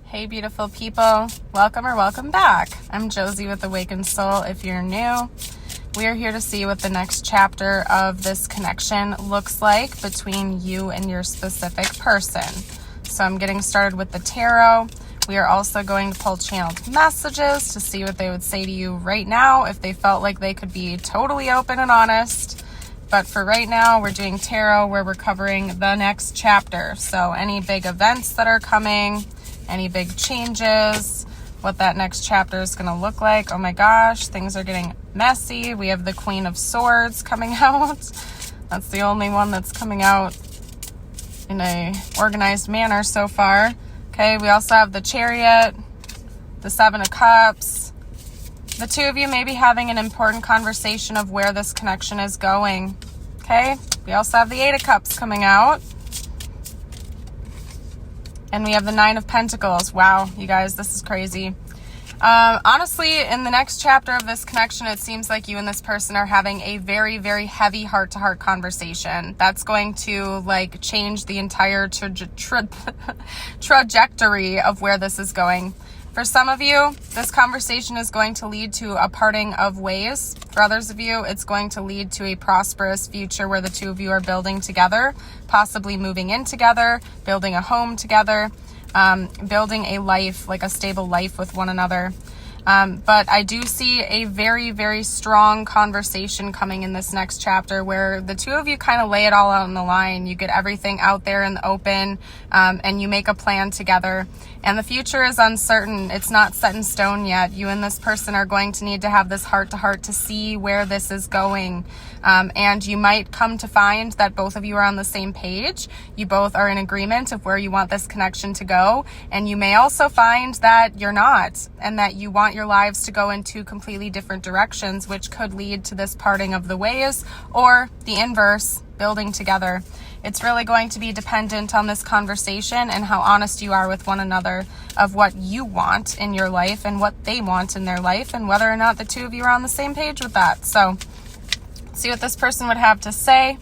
Hey beautiful people, welcome or welcome back. I'm Josie with Awakened Soul. If you're new, we are here to see what the next chapter of this connection looks like between you and your specific person. So I'm getting started with the tarot. We are also going to pull channeled messages to see what they would say to you right now if they felt like they could be totally open and honest. But for right now, we're doing tarot where we're covering the next chapter. So any big events that are coming, any big changes, what that next chapter is going to look like. Oh my gosh, things are getting messy. We have the Queen of Swords coming out. That's the only one that's coming out in a organized manner so far. Okay, we also have the Chariot, the Seven of Cups. The two of you may be having an important conversation of where this connection is going. Okay, we also have the Eight of Cups coming out. And we have the Nine of Pentacles. Wow, you guys, this is crazy. Honestly, in the next chapter of this connection, it seems like you and this person are having a very, very heavy heart-to-heart conversation. That's going to change the entire trajectory of where this is going. For some of you, this conversation is going to lead to a parting of ways. For others of you, it's going to lead to a prosperous future where the two of you are building together, possibly moving in together, building a home together, building a life, like a stable life with one another. But I do see a very, very strong conversation coming in this next chapter where the two of you kind of lay it all out on the line. You get everything out there in the open, and you make a plan together. And the future is uncertain. It's not set in stone yet. You and this person are going to need to have this heart-to-heart to see where this is going. And you might come to find that both of you are on the same page. You both are in agreement of where you want this connection to go. And you may also find that you're not, and that you want your lives to go in two completely different directions, which could lead to this parting of the ways, or the inverse, building together. It's really going to be dependent on this conversation and how honest you are with one another of what you want in your life and what they want in their life, and whether or not the two of you are on the same page with that. So see what this person would have to say.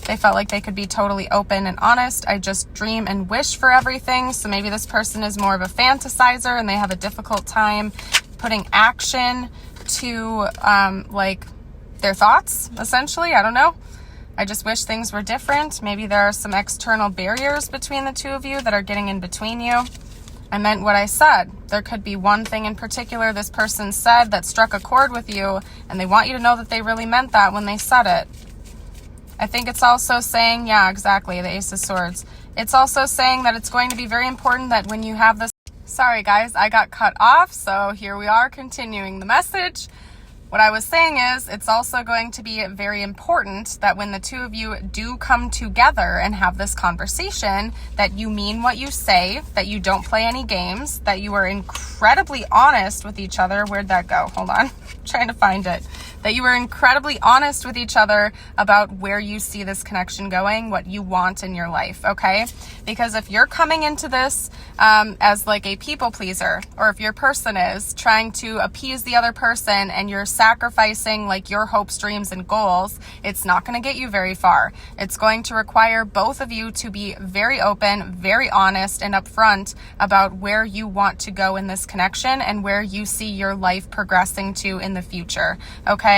They felt like they could be totally open and honest. I just dream and wish for everything. So maybe this person is more of a fantasizer and they have a difficult time putting action to their thoughts, essentially. I don't know. I just wish things were different. Maybe there are some external barriers between the two of you that are getting in between you. I meant what I said. There could be one thing in particular this person said that struck a chord with you, and they want you to know that they really meant that when they said it. I think it's also saying, yeah, exactly, the Ace of Swords. It's also saying that it's going to be very important that when you have this... Sorry, guys, I got cut off, so here we are continuing the message. What I was saying is, it's also going to be very important that when the two of you do come together and have this conversation, that you mean what you say, that you don't play any games, that you are incredibly honest with each other. Where'd that go? Hold on. I'm trying to find it. That you are incredibly honest with each other about where you see this connection going, what you want in your life, okay? Because if you're coming into this as like a people pleaser, or if your person is trying to appease the other person and you're sacrificing like your hopes, dreams, and goals, it's not going to get you very far. It's going to require both of you to be very open, very honest, and upfront about where you want to go in this connection and where you see your life progressing to in the future, okay?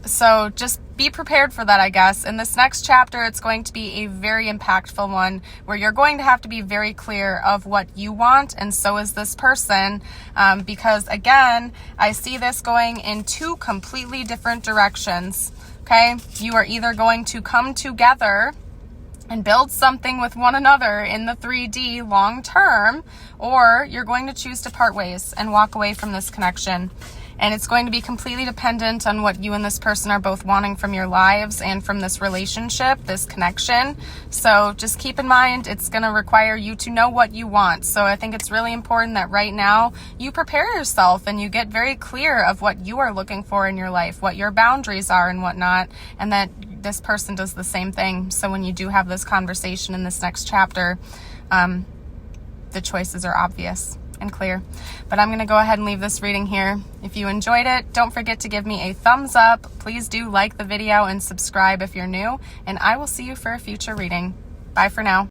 So just be prepared for that, I guess. In this next chapter, it's going to be a very impactful one where you're going to have to be very clear of what you want, and so is this person, because again, I see this going in two completely different directions, okay? You are either going to come together and build something with one another in the 3D long term, or you're going to choose to part ways and walk away from this connection. And it's going to be completely dependent on what you and this person are both wanting from your lives and from this relationship, this connection. So just keep in mind, it's going to require you to know what you want. So I think it's really important that right now you prepare yourself and you get very clear of what you are looking for in your life, what your boundaries are and whatnot, and that this person does the same thing. So when you do have this conversation in this next chapter, the choices are obvious and clear. But I'm going to go ahead and leave this reading here. If you enjoyed it, don't forget to give me a thumbs up. Please do like the video and subscribe if you're new, and I will see you for a future reading. Bye for now.